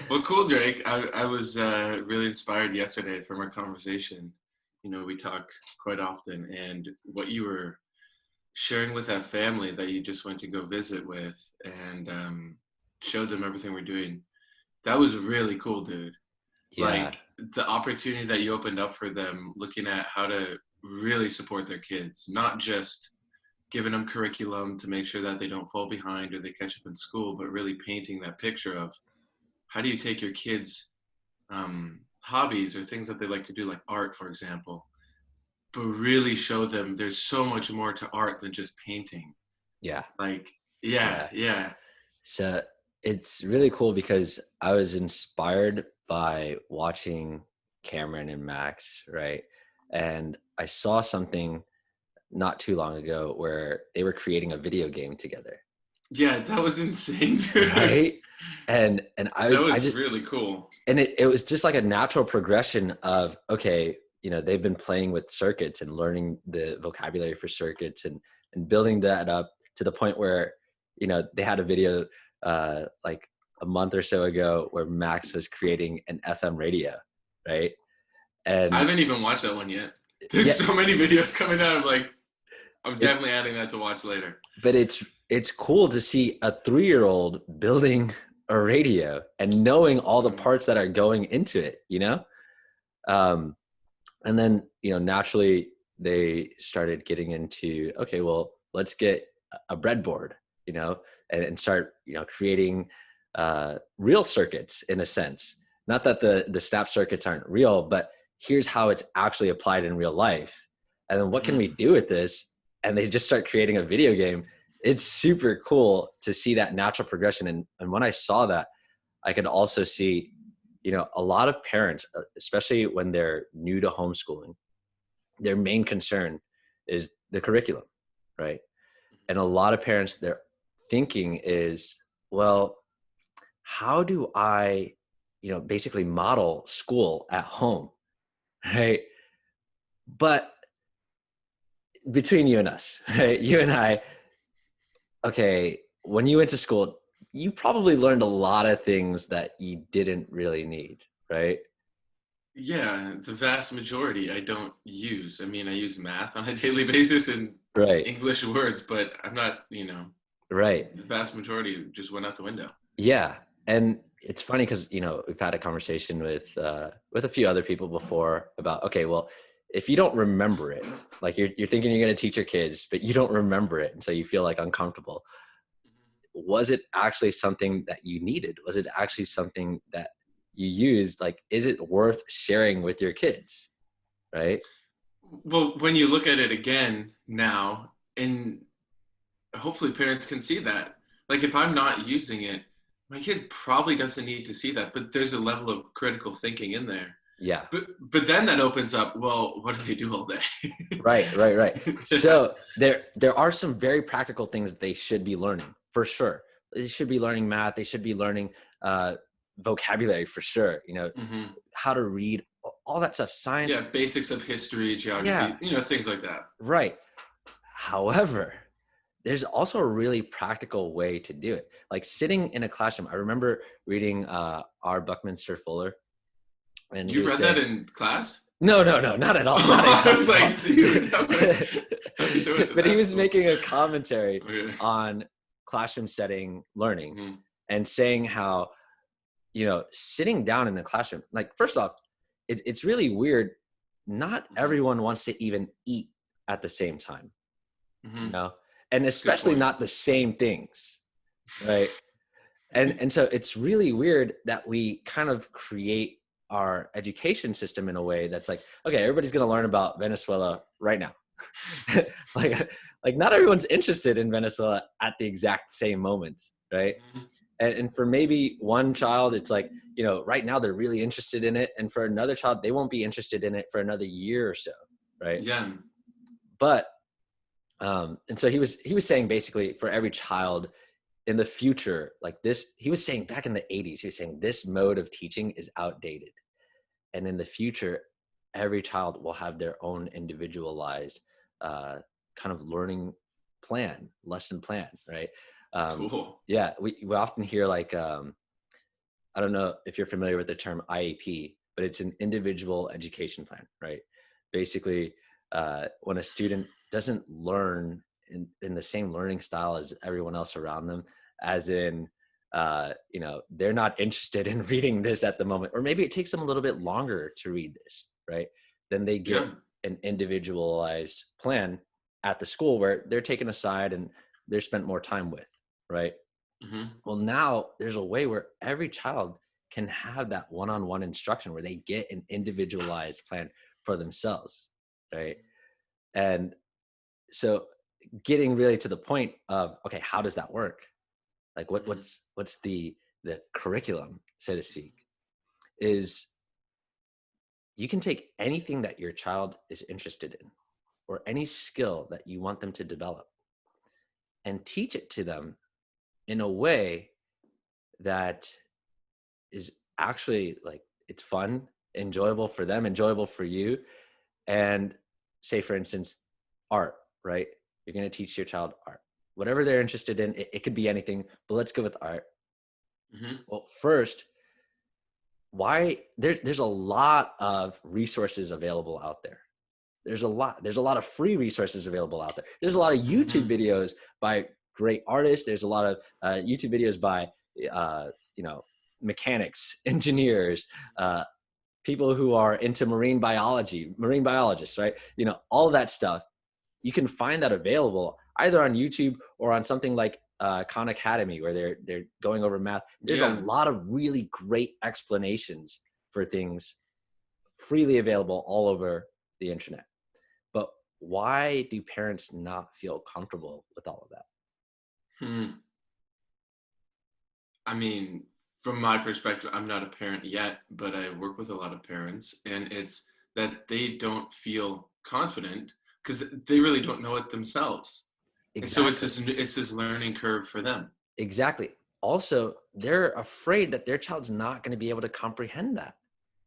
Well, cool, Drake. I was really inspired yesterday from our conversation. We talk quite often, and what you were sharing with that family that you just went to go visit with and showed them everything we're doing. That was really cool, dude. Yeah. Like the opportunity that you opened up for them, looking at how to really support their kids, not just giving them curriculum to make sure that they don't fall behind or they catch up in school, but really painting that picture of how do you take your kids' hobbies or things that they like to do, like art, for example, but really show them there's so much more to art than just painting. Yeah. Like, yeah, Yeah. yeah, So it's really cool because I was inspired by watching Cameron and Max, right? And I saw something not too long ago where they were creating a video game together, yeah. That was insane, dude. right? And That I was just really cool. and it was just like a natural progression of, okay, they've been playing with circuits and learning the vocabulary for circuits and building that up to the point where they had a video like a month or so ago where Max was creating an FM radio, right? I And haven't even watched that one yet. There's yeah, so many videos coming out. I'm it definitely adding that to watch later. but it's cool to see a 3-year-old building a radio and knowing all the Mhm. parts that are going into it, um, and then naturally they started getting into, okay, well, let's get a breadboard, and start creating real circuits, in a sense. Not that the snap circuits aren't real, but here's how it's actually applied in real life, and then what can Mhm. we do with this? And they just start creating a video game. It's super cool to see that natural progression. And when I saw that, I could also see a lot of parents, especially when they're new to homeschooling, their main concern is the curriculum, right? And a lot of parents, their thinking is, well, how do I, basically model school at home, right? But between you and us, right? You and I, okay, when you went to school, you probably learned a lot of things that you didn't really need, right? Yeah, the vast majority I don't use. I mean, I use math on a daily basis and Right, English words, but I'm not, right. the vast majority just went out the window. Yeah, and it's funny because we've had a conversation with a few other people before about, okay, well, if you don't remember it, like you're thinking you're going to teach your kids, but you don't remember it, and so you feel like uncomfortable. Was it actually something that you needed? Was it actually something that you used? Like, is it worth sharing with your kids? Right? Well, when you look at it again now, and hopefully parents can see that. Like if I'm not using it, my kid probably doesn't need to see that, but there's a level of critical thinking in there. Yeah. But then that opens up, well, what do they do all day? Right, right, right. Yeah. So there are some very practical things they should be learning, for sure. They should be learning math. They should be learning vocabulary, for sure. Hmm. How to read, all that stuff, Yeah, science. basics of history, Yeah, geography, things like that. right. However, there's also a really practical way to do it. Like sitting in a classroom. I remember reading R. Buckminster Fuller, and he You was read that saying, in class? no, no, no, not at all. Not in I class was at all. like, dude, I wish I went to But he that was school. making a commentary Okay. on classroom setting learning Hmm. and saying how, sitting down in the classroom, like, first off, it's really weird. Not Hmm. everyone wants to even eat at the same time, you Hmm. know, and Good especially point. not the same things, right? And so it's really weird that we kind of create our education system in a way that's like, okay, everybody's going to learn about Venezuela right now. like like not everyone's interested in Venezuela at the exact same moment, right? Mhm. And for maybe one child, it's like, right now they're really interested in it, and for another child, they won't be interested in it for another year or so, right? Yeah. But and so he was saying, basically, for every child in the future, like this, he was saying back in the 80s, he was saying this mode of teaching is outdated. And in the future, every child will have their own individualized kind of learning plan, lesson plan, right? Cool. Yeah, we often hear like I don't know if you're familiar with the term IEP, but it's an individual education plan, right? Basically, when a student doesn't learn in the same learning style as everyone else around them, as in, they're not interested in reading this at the moment, or maybe it takes them a little bit longer to read this, right? Then they get Yeah. an individualized plan at the school where they're taken aside and they're spent more time with, right? Hmm. Well, now there's a way where every child can have that one-on-one instruction where they get an individualized plan for themselves, right? And so getting really to the point of, okay, how does that work? Like Hmm. what's the curriculum, so to speak, is you can take anything that your child is interested in or any skill that you want them to develop and teach it to them in a way that is actually like it's fun, enjoyable for them, enjoyable for you. And say, for instance, art, right? You're going to teach your child art, whatever they're interested in. It could be anything, but let's go with art. Hmm. Well, first, why there's a lot of resources available out there. There's a lot of free resources available out there. There's a lot of YouTube Hmm. videos by great artists. There's a lot of YouTube videos by uh, you know mechanics, engineers, uh, people who are into marine biology, marine biologists, right? All of that stuff. You can find that available either on YouTube or on something like Khan Academy, where they're going over math. There's a Yeah. lot of really great explanations for things freely available all over the internet. But why do parents not feel comfortable with all of that? Hmm. I mean, from my perspective, I'm not a parent yet, but I work with a lot of parents, and it's that they don't feel confident because they really don't know it themselves. And so Exactly. it's this learning curve for them. Exactly. Also, they're afraid that their child's not going to be able to comprehend that,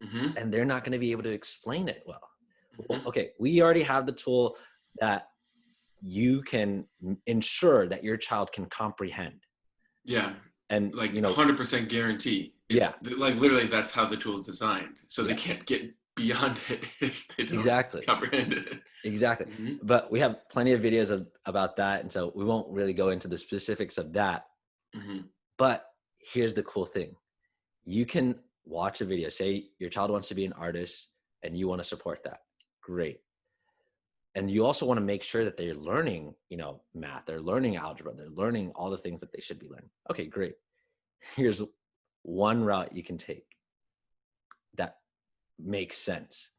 Hmm. and they're not going to be able to explain it well. Well, Hmm. okay, we already have the tool that you can ensure that your child can comprehend. Yeah, And, like 100% guarantee. yeah, It's like literally that's how the tool is designed. So they yeah, can't get beyond it if they don't exactly. comprehend it. Exactly. Hmm. But we have plenty of videos about that. And so we won't really go into the specifics of that. Hmm. But here's the cool thing: you can watch a video, say your child wants to be an artist and you want to support that. Great. And you also want to make sure that they're learning, math, they're learning algebra, they're learning all the things that they should be learning. Okay, great. Here's one route you can take that makes sense.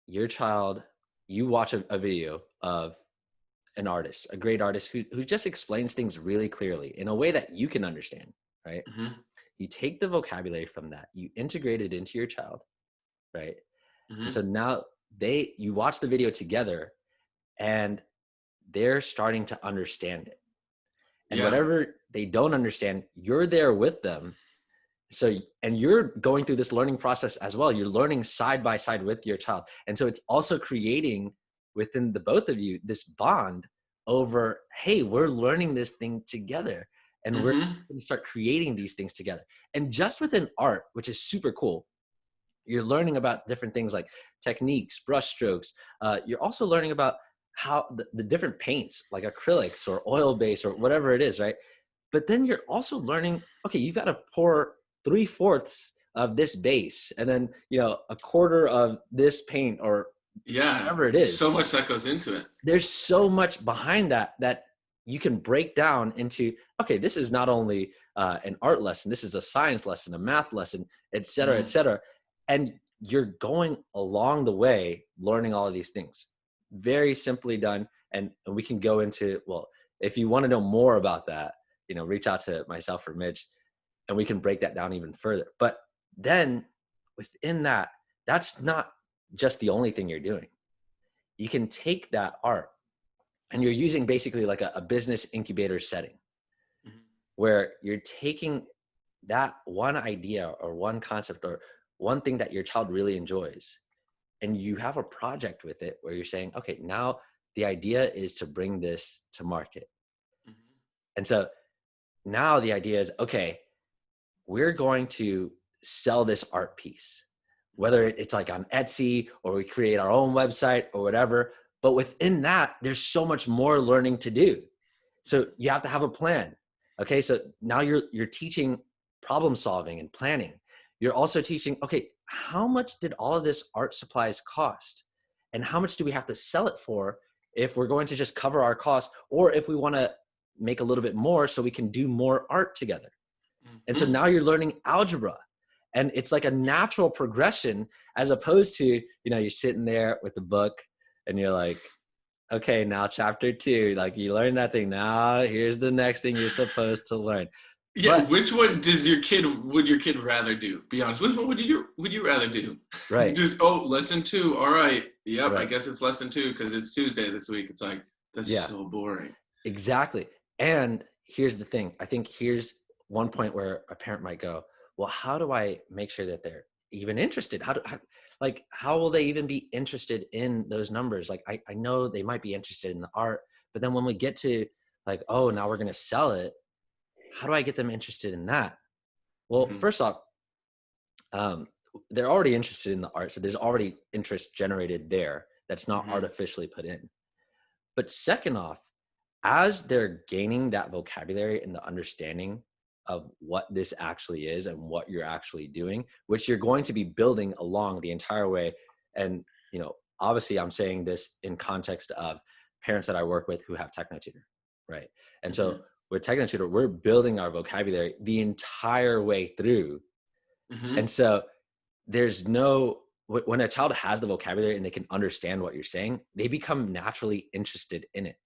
Your child, you watch a video of an artist, a great artist who just explains things really clearly in a way that you can understand, right? Hmm. You take the vocabulary from that, you integrate it into your child, right? And so Hmm. now you watch the video together and they're starting to understand it. And Yeah. whatever they don't understand, you're there with them. So, and you're going through this learning process as well. You're learning side by side with your child. And so it's also creating within the both of you this bond over, hey, we're learning this thing together and we're Hmm. going to start creating these things together. And just within art, which is super cool, you're learning about different things like techniques, brush strokes. You're also learning about how the different paints like acrylics or oil base or whatever it is, right? But then you're also learning, okay, you've got to pour 3/4 of this base and then, a quarter of this paint or Yeah. whatever it So is. much that goes into it. There's so much behind that you can break down into, okay, this is not only an art lesson, this is a science lesson, a math lesson, et cetera, et Hmm. cetera. And you're going along the way learning all of these things. Very simply done. And we can go into, well, if you want to know more about that, reach out to myself or Mitch and we can break that down even further. But then within that, that's not just the only thing you're doing. You can take that art and you're using basically like a business incubator setting Hmm. where you're taking that one idea or one concept or one thing that your child really enjoys and you have a project with it where you're saying, okay, now the idea is to bring this to market. Hmm. And so now the idea is, okay, we're going to sell this art piece, whether it's like on Etsy or we create our own website or whatever. But within that, there's so much more learning to do. So you have to have a plan. Okay. So now you're teaching problem solving and planning. You're also teaching, okay, how much did all of this art supplies cost? And how much do we have to sell it for if we're going to just cover our costs, or if we want to make a little bit more so we can do more art together? And so Mhm. now you're learning algebra, and it's like a natural progression, as opposed to, you're sitting there with the book and you're like, okay, now chapter 2, like you learned that thing. Now here's the next thing you're supposed to learn. Yeah, But which one would your kid rather do? Be honest. Which one would you rather do? right, Just lesson 2. All right. Yep, I right. guess it's lesson 2 because it's Tuesday this week. It's like that's Yeah, so boring. exactly. And here's the thing. I think here's one point where a parent might go, well, how do I make sure that they're even interested? How will they even be interested in those numbers? Like, I know they might be interested in the art, but then when we get to like, oh, now we're going to sell it, how do I get them interested in that? Well, Hmm. first off, um, they're already interested in the art. So there's already interest generated there that's not Hmm. artificially put in. But second off, as they're gaining that vocabulary and the understanding of what this actually is and what you're actually doing, which you're going to be building along the entire way. And, obviously I'm saying this in context of parents that I work with who have TechnoTutor, right? And so Hmm. with TechnoTutor, we're building our vocabulary the entire way through. Hmm. And so there's no, when a child has the vocabulary and they can understand what you're saying, they become naturally interested in it.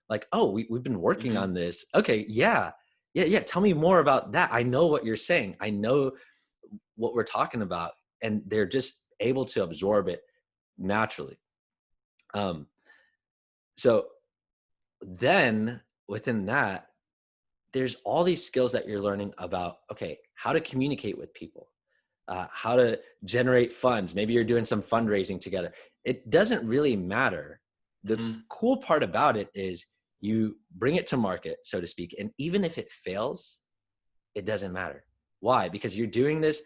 Like, oh, we've been working Hmm. on this. Okay. Yeah. Yeah. Yeah. Tell me more about that. I know what you're saying. I know what we're talking about. And they're just able to absorb it naturally. Um, so then within that, there's all these skills that you're learning about, okay, how to communicate with people, how to generate funds. Maybe you're doing some fundraising together. It doesn't really matter. The Hmm. cool part about it is you bring it to market, so to speak. And even if it fails, it doesn't matter. Why? Because you're doing this,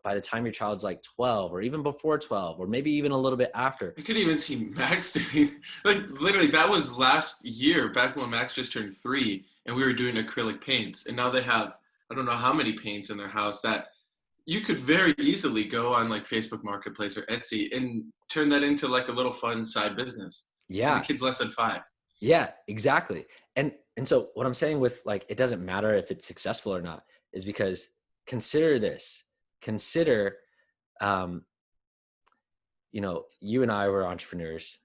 by the time your child's like 12 or even before 12, or maybe even a little bit after. I could even see Max doing like literally that was last year back when Max just turned 3 and we were doing acrylic paints, and now they have I don't know how many paints in their house that you could very easily go on like Facebook Marketplace or Etsy and turn that into like a little fun side business. And the Yeah. kid's less than 5. Yeah, exactly. And so what I'm saying with like, it doesn't matter if it's successful or not, is because consider this. Consider, um, you and I were entrepreneurs.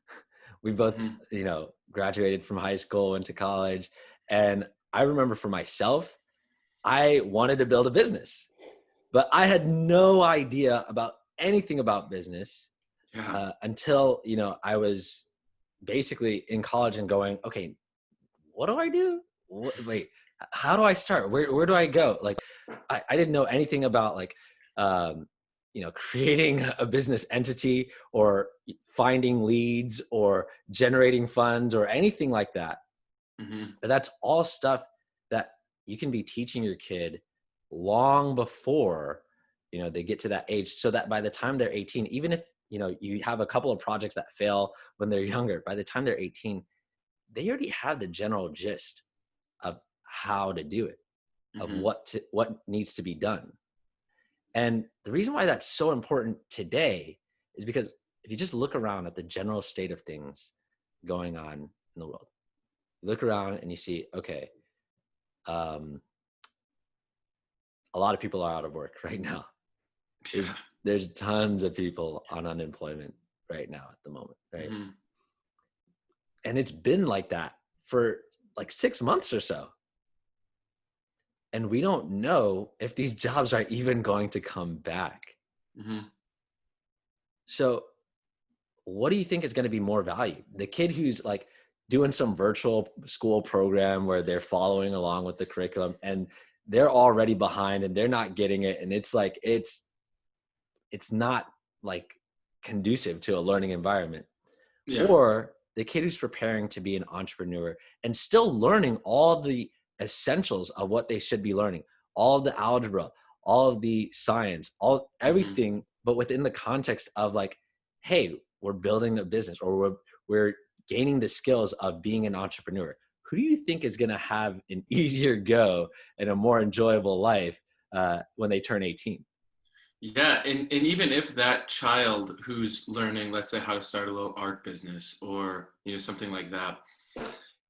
We both, Hmm. graduated from high school, went to college. And I remember for myself, I wanted to build a business, but I had no idea about anything about business Yeah. until, I was basically in college and going, okay, what do I do? Wait, how do I start? Where do I go? Like, I didn't know anything about like, creating a business entity or finding leads or generating funds or anything like that. Hmm. But that's all stuff that you can be teaching your kid long before, they get to that age, so that by the time they're 18, even if, you have a couple of projects that fail when they're younger, by the time they're 18, they already have the general gist of how to do it, of Hmm. what needs to be done. And the reason why that's so important today is because if you just look around at the general state of things going on in the world, you look around and you see, okay, um, a lot of people are out of work right now. Yeah. There's tons of people on unemployment right now at the moment, right? Hmm. And it's been like that for like 6 months or so. And we don't know if these jobs are even going to come back. Hmm. So what do you think is going to be more valued? The kid who's like doing some virtual school program where they're following along with the curriculum and they're already behind and they're not getting it. And it's like, it's not like conducive to a learning environment. Yeah. Or the kid who's preparing to be an entrepreneur and still learning all the essentials of what they should be learning, all the algebra, all of the science, Hmm. everything, but within the context of like, hey, we're building a business, or we're gaining the skills of being an entrepreneur. Who do you think is going to have an easier go and a more enjoyable life when they turn 18? Yeah, and even if that child who's learning, let's say, how to start a little art business or something like that,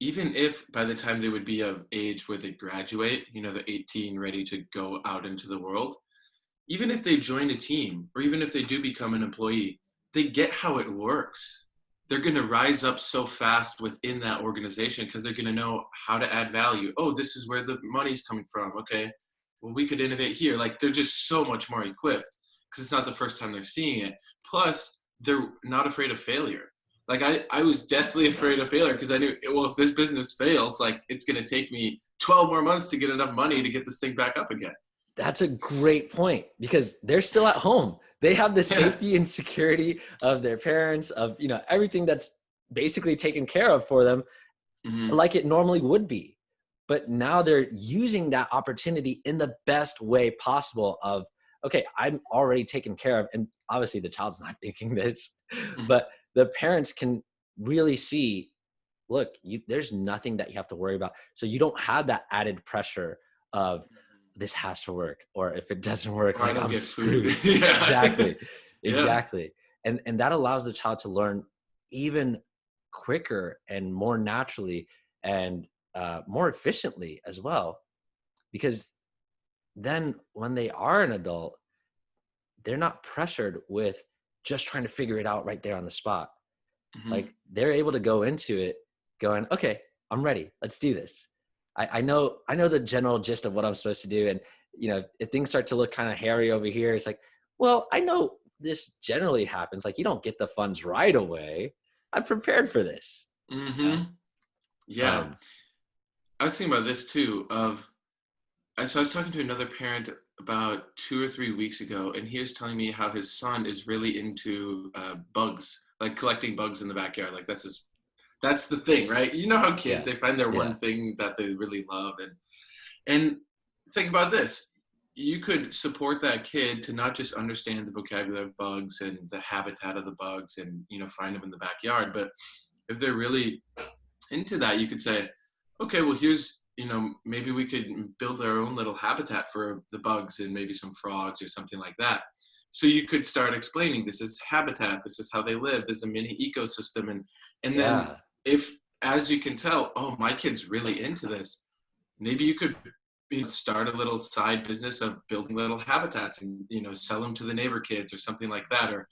even if by the time they would be of age where they graduate, they're 18, ready to go out into the world, even if they join a team or even if they do become an employee, they get how it works. They're going to rise up so fast within that organization because they're going to know how to add value. Oh, this is where the money's coming from. Okay, well, we could innovate here. Like they're just so much more equipped because it's not the first time they're seeing it. Plus, they're not afraid of failure. Like I was deathly afraid of failure because I knew, well, if this business fails, like it's going to take me 12 more months to get enough money to get this thing back up again. That's a great point, because they're still at home. They have the Yeah. safety and security of their parents, of, everything that's basically taken care of for them, Hmm. like it normally would be. But now they're using that opportunity in the best way possible of, okay, I'm already taken care of. And obviously the child's not thinking this, but the parents can really see, look, there's nothing that you have to worry about. So you don't have that added pressure of, this has to work, or if it doesn't work, Or I like don't I'm get food. screwed. Yeah. Exactly. Yeah. Exactly. And that allows the child to learn even quicker and more naturally, and more efficiently as well. Because then when they are an adult, they're not pressured with just trying to figure it out right there on the spot. Hmm. Like they're able to go into it going, okay, I'm ready. Let's do this. I know the general gist of what I'm supposed to do. And, if things start to look kind of hairy over here, it's like, well, I know this generally happens. Like you don't get the funds right away. I'm prepared for this. You Hmm. Yeah. Um, I was thinking about this too. So I was talking to another parent about 2 or 3 weeks ago, and he was telling me how his son is really into bugs, like collecting bugs in the backyard. Like that's the thing, right? You know how kids, yeah. they find their Yeah. one thing that they really love, and think about this. You could support that kid to not just understand the vocabulary of bugs and the habitat of the bugs and find them in the backyard, but if they're really into that, you could say, okay, well, here's, maybe we could build our own little habitat for the bugs and maybe some frogs or something like that. So you could start explaining, this is habitat, this is how they live, there's a mini ecosystem. And then Yeah. if, as you can tell, oh, my kid's really into this, maybe you could start a little side business of building little habitats and sell them to the neighbor kids or something like that. Or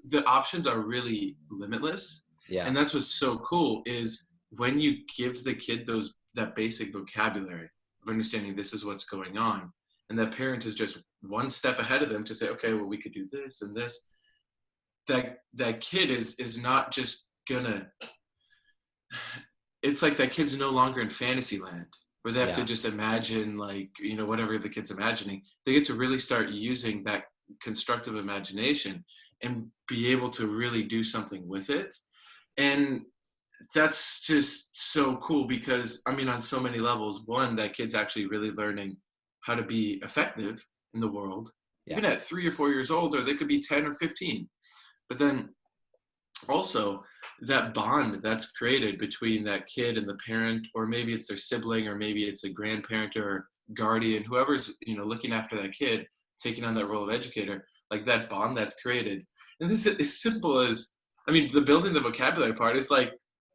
the options are really limitless. Yeah. And that's what's so cool is when you give the kid that basic vocabulary of understanding this is what's going on, and that parent is just one step ahead of them to say, okay, well, we could do this and this. That kid is not just gonna, it's like that kid's no longer in fantasy land where they have to Yeah. just imagine, like, whatever the kid's imagining. They get to really start using that constructive imagination and be able to really do something with it. And that's just so cool because, I mean, on so many levels, one, that kid's actually really learning how to be effective in the world, Yeah. even at 3 or 4 years old, or they could be 10 or 15. But then also that bond that's created between that kid and the parent, or maybe it's their sibling, or maybe it's a grandparent or guardian, whoever's looking after that kid, taking on that role of educator, like that bond that's created. And this is as simple as, I mean, the building the vocabulary part is like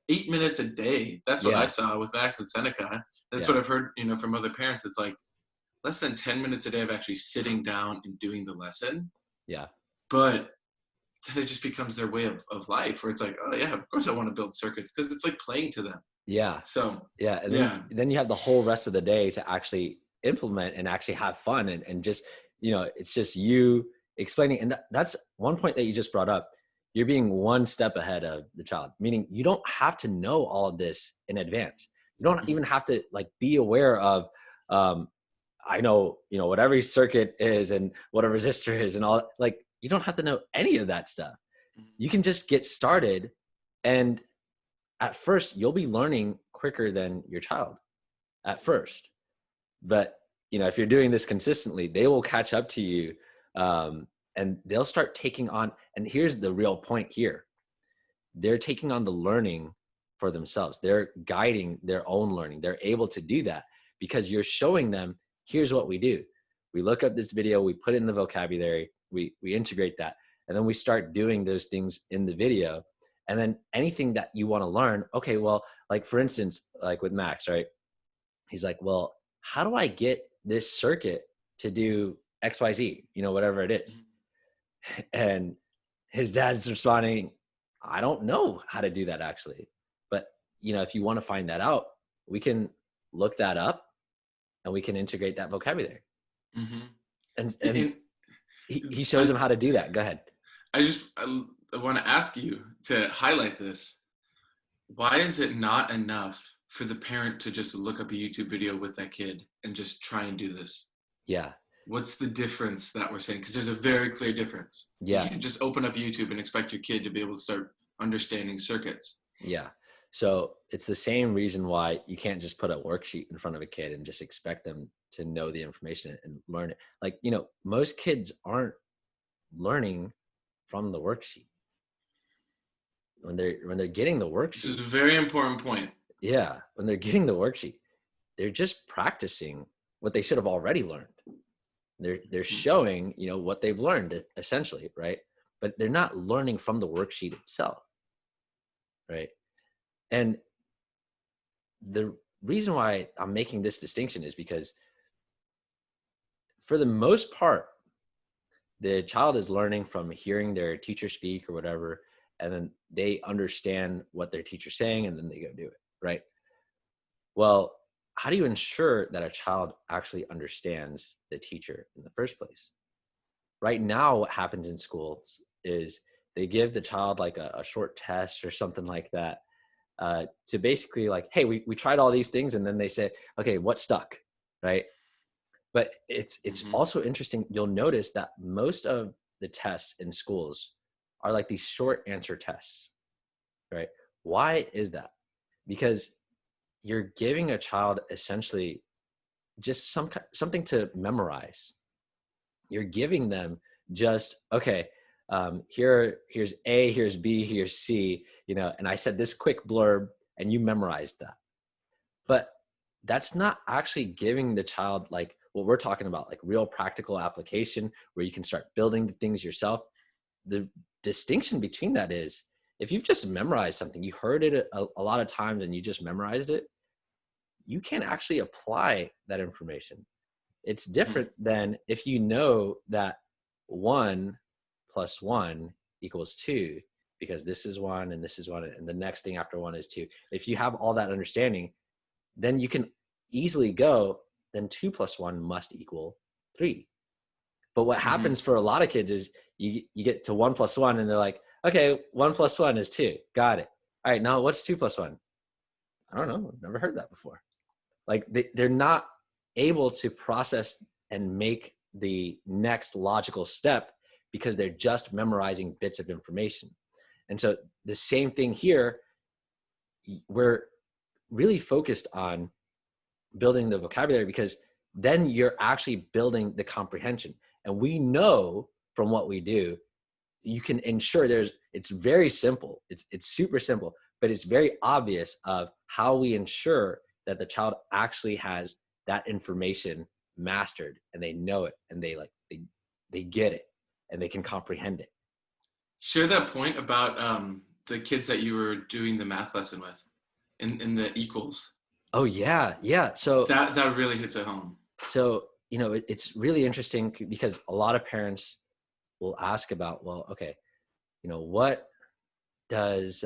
8 minutes a day. That's what I Yeah. saw with Max and Seneca. That's what Yeah. I've heard from other parents. It's like less than 10 minutes a day of actually sitting down and doing the lesson. Yeah. But then it just becomes their way of life, where it's like, oh yeah, of course I want to build circuits because it's like playing to them. Yeah. So Yeah. And then yeah. then you have the whole rest of the day to actually implement and actually have fun, and just, it's just you explaining. And that's one point that you just brought up. You're being one step ahead of the child, meaning you don't have to know all of this in advance. You don't even Mhm. have to like be aware of, um, I know, what every circuit is and what a resistor is and all. Like you don't have to know any of that stuff. You can just get started, and at first you'll be learning quicker than your child at first. But if you're doing this consistently, they will catch up to you, and they'll start taking on. And here's the real point here. They're taking on the learning for themselves. They're guiding their own learning. They're able to do that because you're showing them, here's what we do. We look up this video, we put it in the vocabulary, we integrate that, and then we start doing those things in the video. And then anything that you want to learn, okay, well, like for instance, like with Max, right? He's like, well, how do I get this circuit to do XYZ, whatever it is? And his dad's responding, I don't know how to do that actually. But, if you want to find that out, we can look that up and we can integrate that vocabulary. Mm-hmm. And he shows him how to do that. Go ahead. I want to ask you to highlight this. Why is it not enough for the parent to just look up a YouTube video with that kid and just try and do this? Yeah. What's the difference that we're saying? Because there's a very clear difference. Yeah. You can't just open up YouTube and expect your kid to be able to start understanding circuits. Yeah. So it's the same reason why you can't just put a worksheet in front of a kid and just expect them to know the information and learn it. Like, most kids aren't learning from the worksheet. When they're getting the worksheet. This is a very important point. Yeah. When they're getting the worksheet, they're just practicing what they should have already learned. They're showing, what they've learned essentially, right? But they're not learning from the worksheet itself, right? And the reason why I'm making this distinction is because for the most part, the child is learning from hearing their teacher speak or whatever, and then they understand what their teacher's saying and then they go do it, right? Well, how do you ensure that a child actually understands the teacher in the first place? Right now, what happens in schools is they give the child like a short test or something like that to basically like, hey, we tried all these things, and then they say, okay, what stuck, right? But it's also interesting. You'll notice that most of the tests in schools are like these short answer tests, right? Why is that? Because you're giving a child essentially just something to memorize. You're giving them just, okay, here's A, here's B, here's C, and I said this quick blurb and you memorized that. But that's not actually giving the child like what we're talking about, like real practical application where you can start building the things yourself. The distinction between that is if you've just memorized something, you heard it a lot of times and you just memorized it, you can't actually apply that information. It's different than if you know that 1 + 1 = 2, because this is 1 and this is 1 and the next thing after 1 is 2. If you have all that understanding, then you can easily go, then 2 + 1 must = 3. But what happens for a lot of kids is you get to 1 + 1 and they're like, okay, 1 + 1 is 2. Got it. All right, now what's 2 + 1? I don't know. I've never heard that before. Like they're not able to process and make the next logical step because they're just memorizing bits of information. And so the same thing here, we're really focused on building the vocabulary because then you're actually building the comprehension. And we know from what we do, you can ensure it's very simple. It's super simple, but it's very obvious of how we ensure that the child actually has that information mastered and they know it and they get it and they can comprehend it. Share that point about the kids that you were doing the math lesson with in the equals. Oh yeah. So that really hits at home. So, it's really interesting because a lot of parents will ask about, well, okay, what does,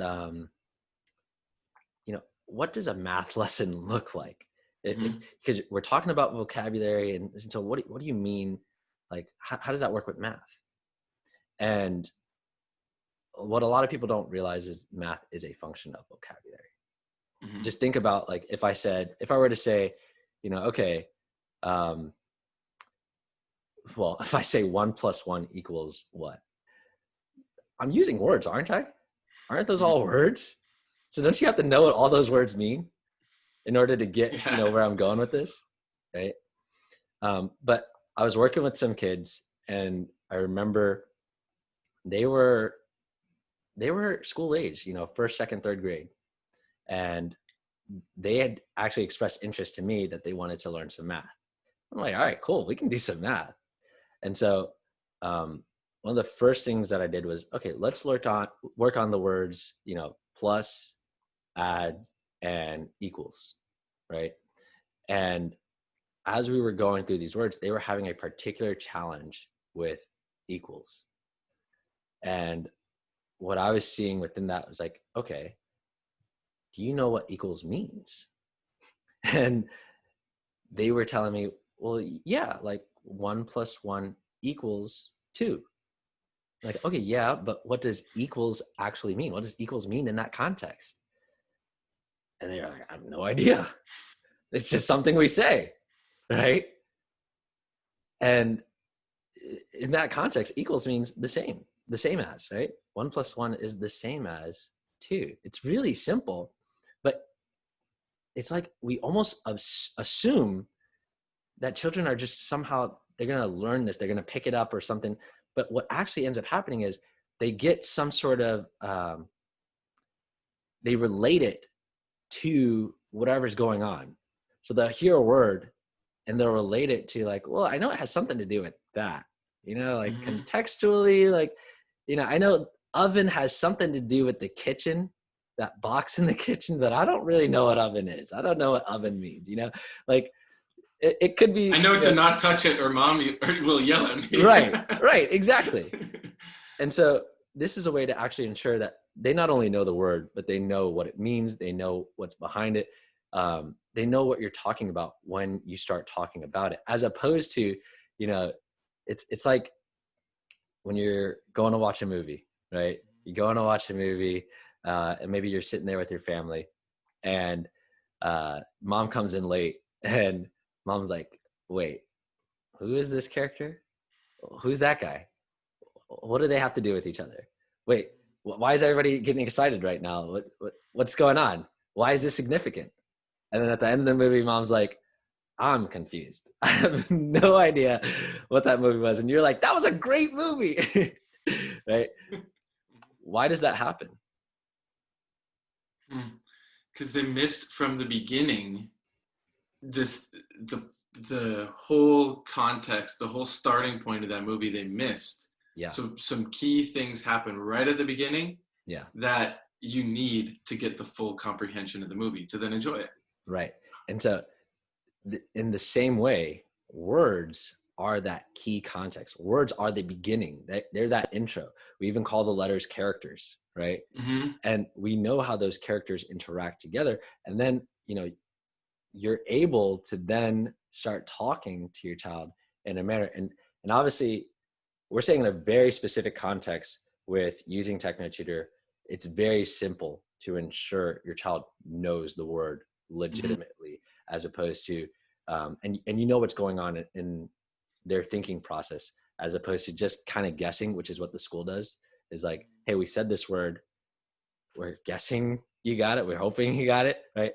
what does a math lesson look like? Because we're talking about vocabulary. And so what do you mean? Like, how does that work with math? And what a lot of people don't realize is math is a function of vocabulary. Just think about like, if I were to say, okay, well, if I say 1 + 1 = what? I'm using words, aren't I? Aren't those all words? So don't you have to know what all those words mean in order to get, where I'm going with this, right? But I was working with some kids, and I remember they were school age, first, second, third grade, and they had actually expressed interest to me that they wanted to learn some math. I'm like, all right, cool, we can do some math. And so one of the first things that I did was, okay, let's work on the words, plus, add, and equals, right? And as we were going through these words, they were having a particular challenge with equals. And what I was seeing within that was like, okay, do you know what equals means? And they were telling me, well, yeah, like 1 + 1 = 2. Like, okay, yeah, but what does equals actually mean? What does equals mean in that context? And they're like, I have no idea. It's just something we say, right? And in that context, equals means the same as, right? 1 + 1 is the same as 2. It's really simple, but it's like we almost assume that children are just somehow, they're going to learn this, they're going to pick it up or something. But what actually ends up happening is they get some sort of, they relate it to whatever's going on. So they'll hear a word and they'll relate it to like, well, I know it has something to do with that, like contextually, like, I know oven has something to do with the kitchen, that box in the kitchen, but I don't really know what oven is. I don't know what oven means, like it could be. I know to not touch it or mom will yell at me. Right, exactly. And so this is a way to actually ensure that they not only know the word, but they know what it means. They know what's behind it. They know what you're talking about when you start talking about it, as opposed to, it's like when you're going to watch a movie, right? You're going to watch a movie, and maybe you're sitting there with your family, and mom comes in late, and mom's like, wait, who is this character? Who's that guy? What do they have to do with each other? Wait, why is everybody getting excited right now? What's going on? Why is this significant? And then at the end of the movie, mom's like, I'm confused. I have no idea what that movie was. And you're like, that was a great movie, right? Why does that happen? Because they missed from the beginning the whole context, the whole starting point of that movie. They missed. Yeah. So some key things happen right at the beginning. Yeah. That you need to get the full comprehension of the movie to then enjoy it. Right. And so in the same way, words are that key context. Words are the beginning. They're that intro. We even call the letters characters, right? Mm-hmm. And we know how those characters interact together. And then, you're able to then start talking to your child in a manner. And obviously, we're saying in a very specific context with using TechnoTutor, it's very simple to ensure your child knows the word legitimately, as opposed to, and what's going on in their thinking process, as opposed to just kind of guessing, which is what the school does, is like, hey, we said this word, we're guessing you got it, we're hoping you got it, right?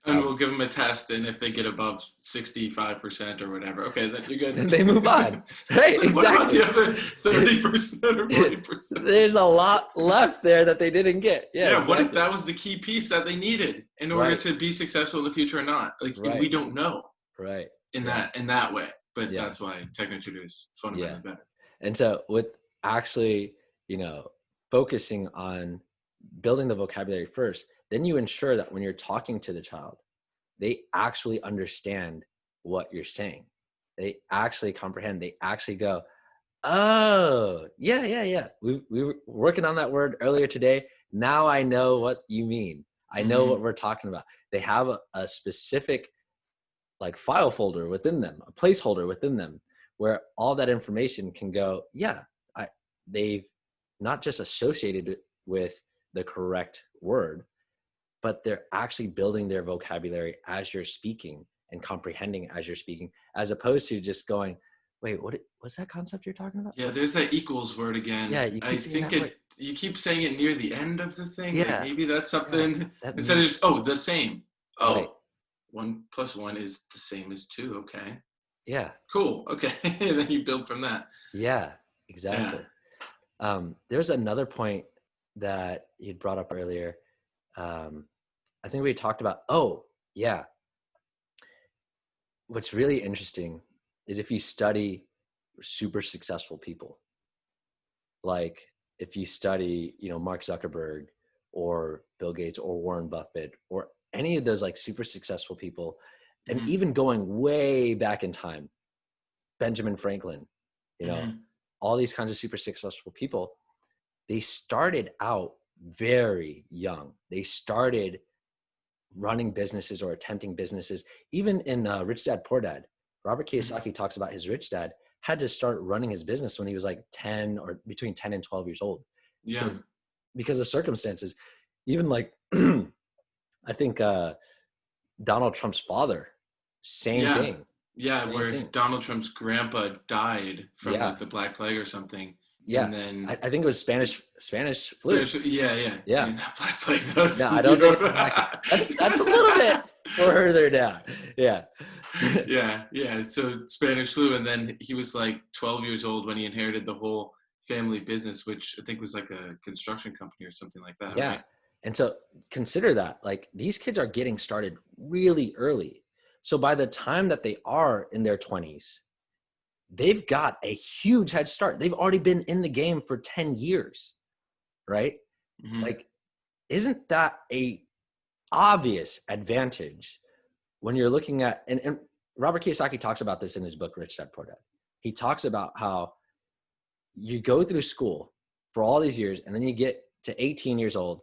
And we'll give them a test, and if they get above 65% or whatever, okay, then you're good. Then they move on, right? Like, exactly. What about the other 30% or 40%? There's a lot left there that they didn't get. Yeah, exactly. What if that was the key piece that they needed in order to be successful in the future or not? Like, we don't know. Right. In that way, but that's why TechnoTutor is fundamentally better. And so with actually, focusing on building the vocabulary first, then you ensure that when you're talking to the child, they actually understand what you're saying. They actually comprehend. They actually go, oh, yeah. We were working on that word earlier today. Now I know what you mean. I know what we're talking about. They have a specific like file folder within them, a placeholder within them, where all that information can go, they've not just associated it with the correct word, but they're actually building their vocabulary as you're speaking and comprehending as you're speaking, as opposed to just going, wait, what's that concept you're talking about? Yeah, there's that equals word again. Yeah, you keep saying it near the end of the thing. Yeah. Like maybe that's something That instead of just, the same. Oh, right. 1 + 1 is the same as 2. Okay. Yeah. Cool. Okay. And then you build from that. Yeah, Yeah. exactly. There's another point that you brought up earlier. Um, I think we talked about, oh, yeah. What's really interesting is if you study super successful people, like if you study, Mark Zuckerberg or Bill Gates or Warren Buffett or any of those like super successful people, and Hmm. even going way back in time, Benjamin Franklin, you know, Hmm. all these kinds of super successful people, they started out very young. They started running businesses or attempting businesses. Even in Rich Dad Poor Dad, Robert Hmm. Kiyosaki talks about his rich dad had to start running his business when he was like 10 or between 10 and 12 years old Yeah. because of circumstances. Even like I think Donald Trump's father, same Yeah. thing, Yeah. same Where thing. Donald Trump's grandpa died from Yeah, like the Black Plague or something. yeah. And then I think it was Spanish flu. Yeah, yeah. Yeah. Yeah, not Black Plague. That was No, I New don't think York. it's black. That's a little bit further down. Yeah. Yeah, yeah. So Spanish flu, and then he was like 12 years old when he inherited the whole family business, which I think was like a construction company or something like that, Yeah. right? And so consider that like these kids are getting started really early. So by the time that they are in their 20s, they've got a huge head start. They've already been in the game for 10 years, right? Hmm. Like, isn't that a obvious advantage when you're looking at, and Robert Kiyosaki talks about this in his book, Rich Dad Poor Dad. He talks about how you go through school for all these years and then you get to 18 years old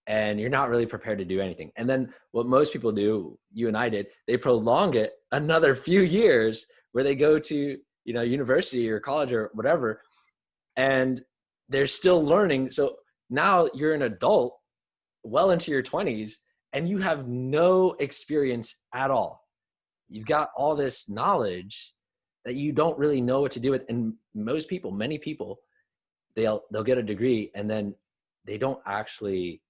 and you're not really prepared to do anything. And then what most people do, you and I did, they prolong it another few years where they go to, university or college or whatever, and they're still learning. So now you're an adult well into your 20s and you have no experience at all. You've got all this knowledge that you don't really know what to do with. And most people, many people, they'll get a degree and then they don't actually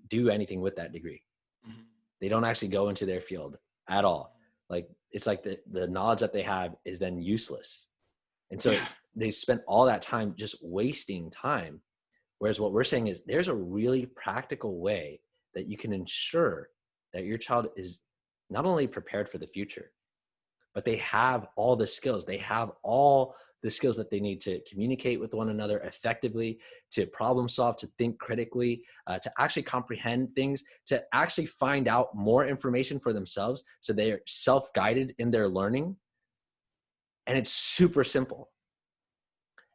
do anything with that degree. Hmm. They don't actually go into their field at all. Like it's like the knowledge that they have is then useless. And so Yeah. they spent all that time just wasting time. Whereas what we're saying is there's a really practical way that you can ensure that your child is not only prepared for the future, but they have all the skills. They have all the skills that they need to communicate with one another effectively, to problem solve, to think critically, to actually comprehend things, to actually find out more information for themselves so they are self-guided in their learning. And it's super simple.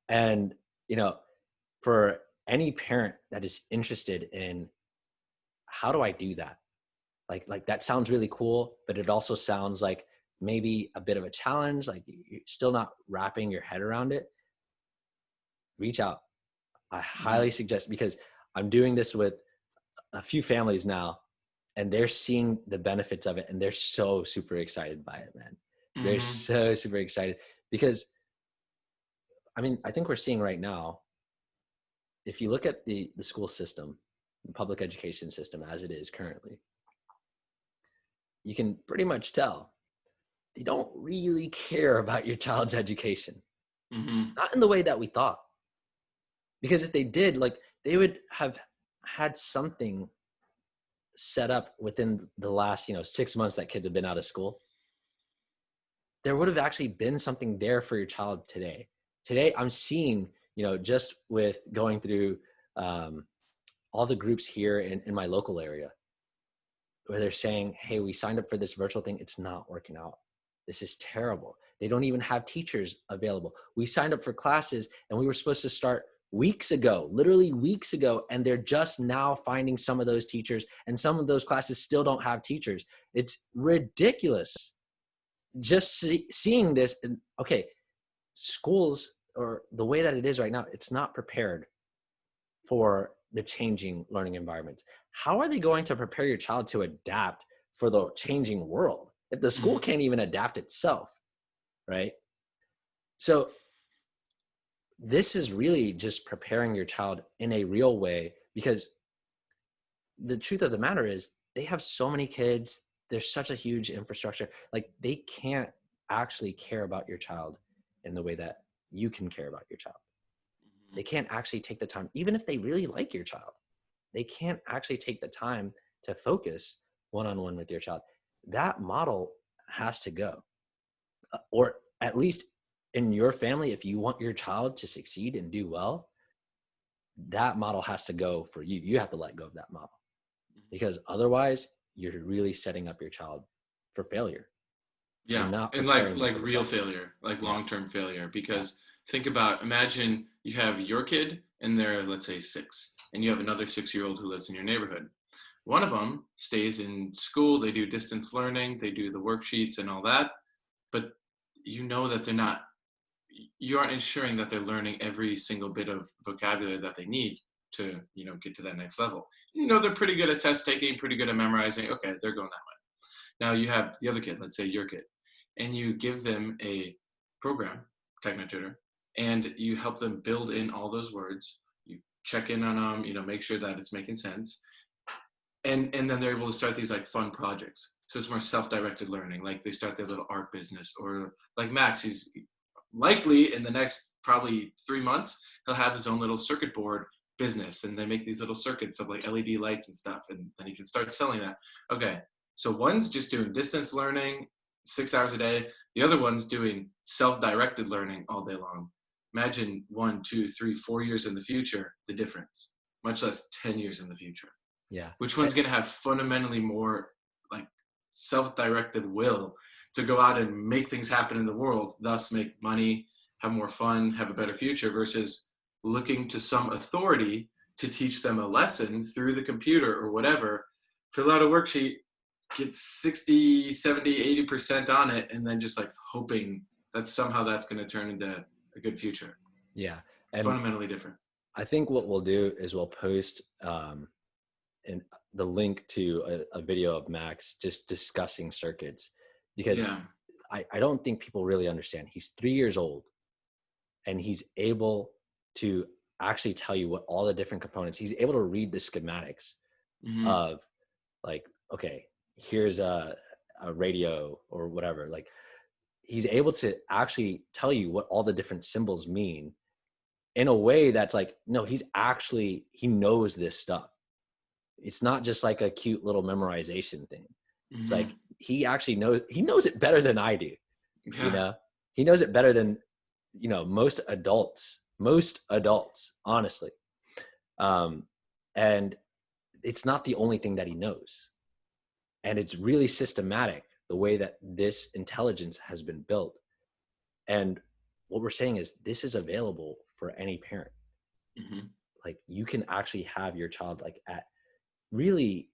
And, you know, for any parent that is interested in how do I do that? Like that sounds really cool, but it also sounds like maybe a bit of a challenge. Like you're still not wrapping your head around it. Reach out. I highly Hmm. suggest because I'm doing this with a few families now and they're seeing the benefits of it and they're so super excited by it, man. They're Hmm. so super excited because I mean, I think we're seeing right now, if you look at the school system, the public education system as it is currently, you can pretty much tell they don't really care about your child's education. Hmm. Not in the way that we thought. Because if they did, like they would have had something set up within the last, 6 months that kids have been out of school. There would have actually been something there for your child today. Today, I'm seeing, just with going through um, all the groups here in my local area, where they're saying, hey, we signed up for this virtual thing. It's not working out. This is terrible. They don't even have teachers available. We signed up for classes and we were supposed to start weeks ago, literally weeks ago, and they're just now finding some of those teachers, and some of those classes still don't have teachers. It's ridiculous. Just seeing this, and okay, schools or the way that it is right now, it's not prepared for the changing learning environments. How are they going to prepare your child to adapt for the changing world if the school Hmm. can't even adapt itself, right? So this is really just preparing your child in a real way because the truth of the matter is they have so many kids there's such a huge infrastructure. Like they can't actually care about your child in the way that you can care about your child. They can't actually take the time, even if they really like your child, they can't actually take the time to focus one-on-one with your child. That model has to go. Or at least in your family, if you want your child to succeed and do well, that model has to go for you. You have to let go of that model, because otherwise you're really setting up your child for failure. You're Yeah, not and preparing them like for the real best. failure, like Yeah. long-term failure. Yeah. Because imagine you have your kid and they're, let's say, 6, and you have another 6-year-old who lives in your neighborhood. One of them stays in school, they do distance learning, they do the worksheets and all that, but you know that they're not, you aren't ensuring that they're learning every single bit of vocabulary that they need to, get to that next level. They're pretty good at test taking, pretty good at memorizing. Okay, they're going that way. Now you have the other kid, let's say your kid, and you give them a program, Technotutor, and you help them build in all those words. You check in on them, make sure that it's making sense, and then they're able to start these like fun projects. So it's more self-directed learning. Like they start their little art business, or like Max, he's likely in the next probably 3 months he'll have his own little circuit board business, and they make these little circuits of like LED lights and stuff, and then he can start selling that. Okay, so one's just doing distance learning 6 hours a day, the other one's doing self-directed learning all day long. Imagine 1, 2, 3, 4 years in the future, the difference, much less 10 years in the future. Yeah. Which one's going to have fundamentally more like self-directed will to go out and make things happen in the world, thus make money, have more fun, have a better future, versus looking to some authority to teach them a lesson through the computer or whatever, fill out a worksheet, get 60, 70, 80% on it, and then just like hoping that somehow that's going to turn into a good future. Yeah. And Fundamentally different. I think what we'll do is we'll post in the link to a video of Max just discussing circuits, because Yeah. I don't think people really understand. He's 3 years old and he's able to actually tell you what all the different components, he's able to read the schematics Mm-hmm. of like, okay, here's a radio or whatever. Like he's able to actually tell you what all the different symbols mean in a way that's like, no, he knows this stuff. It's not just like a cute little memorization thing. It's Mm-hmm. like he actually knows it better than I do. You Yeah. know, he knows it better than, most adults, honestly. And it's not the only thing that he knows. And it's really systematic the way that this intelligence has been built. And what we're saying is this is available for any parent. Mm-hmm. Like you can actually have your child like at really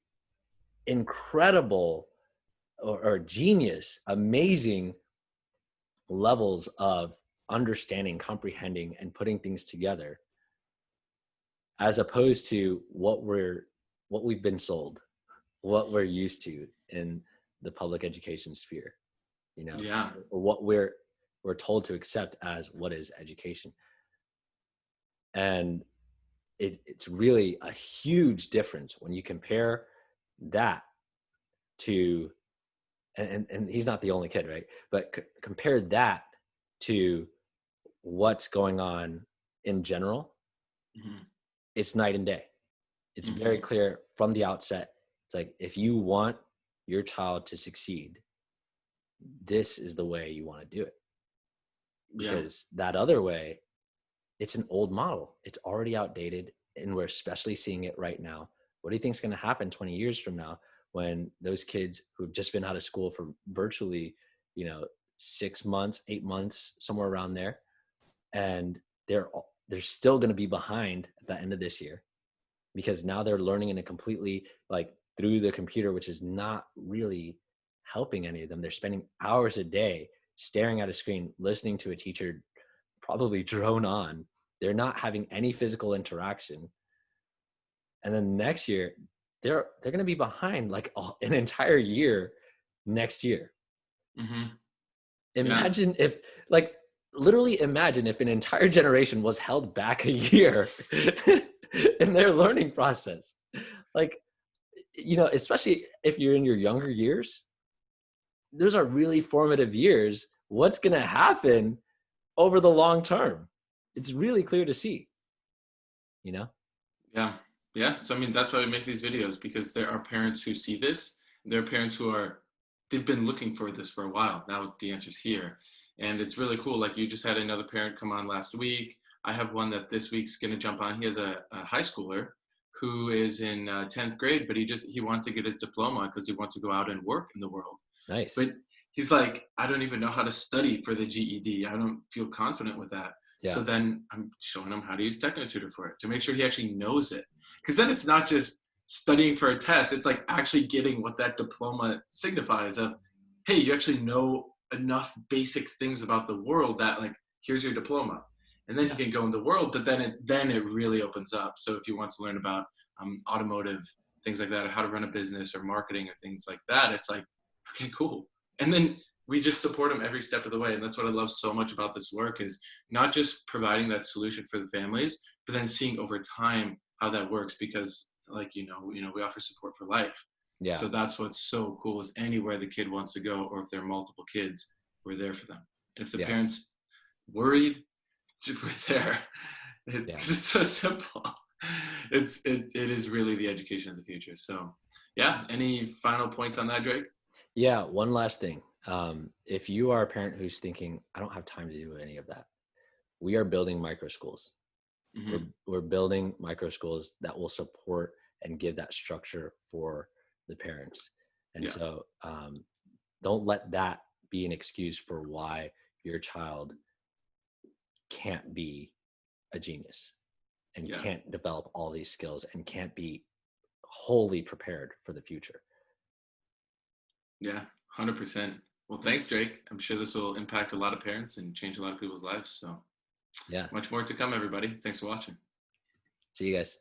incredible or genius, amazing levels of understanding, comprehending, and putting things together, as opposed to what we've been sold, what we're used to in the public education sphere, Yeah. or what we're told to accept as what is education. And it's really a huge difference when you compare that to, and he's not the only kid, right? But compare that to what's going on in general. Mm-hmm. It's night and day. It's very Mm-hmm. clear from the outset. It's like, if you want your child to succeed, this is the way you want to do it. Yeah. Because that other way, it's an old model. It's already outdated, and we're especially seeing it right now. What do you think is going to happen 20 years from now when those kids who've just been out of school for virtually, 6 months, 8 months, somewhere around there, and they're still going to be behind at the end of this year, because now they're learning in a completely like through the computer, which is not really helping any of them. They're spending hours a day staring at a screen, listening to a teacher probably drone on. They're not having any physical interaction. And then next year, they're going to be behind like an entire year next year. Mm-hmm. Yeah. Imagine if, like, literally imagine if an entire generation was held back a year in their learning process. Like, especially if you're in your younger years, those are really formative years. What's going to happen over the long term? It's really clear to see, you know? Yeah. Yeah. So, I mean, that's why we make these videos, because there are parents who see this. There are parents who they've been looking for this for a while. Now the answer's here. And it's really cool. Like, you just had another parent come on last week. I have one that this week's going to jump on. He has a high schooler who is in 10th grade, but he wants to get his diploma because he wants to go out and work in the world. Nice. But he's like, I don't even know how to study for the GED. I don't feel confident with that. Yeah. So then I'm showing him how to use TechnoTutor for it, to make sure he actually knows it. Because then it's not just studying for a test. It's like actually getting what that diploma signifies of, hey, you actually know enough basic things about the world that, like, here's your diploma. And then he Yeah. can go in the world, but then it really opens up. So if he wants to learn about automotive, things like that, or how to run a business or marketing or things like that, it's like, okay, cool. And then we just support them every step of the way. And that's what I love so much about this work, is not just providing that solution for the families, but then seeing over time how that works. Because, like, we offer support for life. Yeah. So that's what's so cool, is anywhere the kid wants to go, or if there are multiple kids, we're there for them. And if the Yeah. parents worried, we're there. Yeah. 'Cause it's so simple. It is really the education of the future. So yeah, any final points on that, Drake? Yeah. One last thing. If you are a parent who's thinking, I don't have time to do any of that, we are building micro schools. We're, Hmm. we're building micro schools that will support and give that structure for the parents. And Yeah, so don't let that be an excuse for why your child can't be a genius and yeah, can't develop all these skills and can't be wholly prepared for the future. yeah, 100%. Well, thanks, Drake. I'm sure this will impact a lot of parents and change a lot of people's lives. So Yeah. much more to come, everybody. Thanks for watching. See you guys.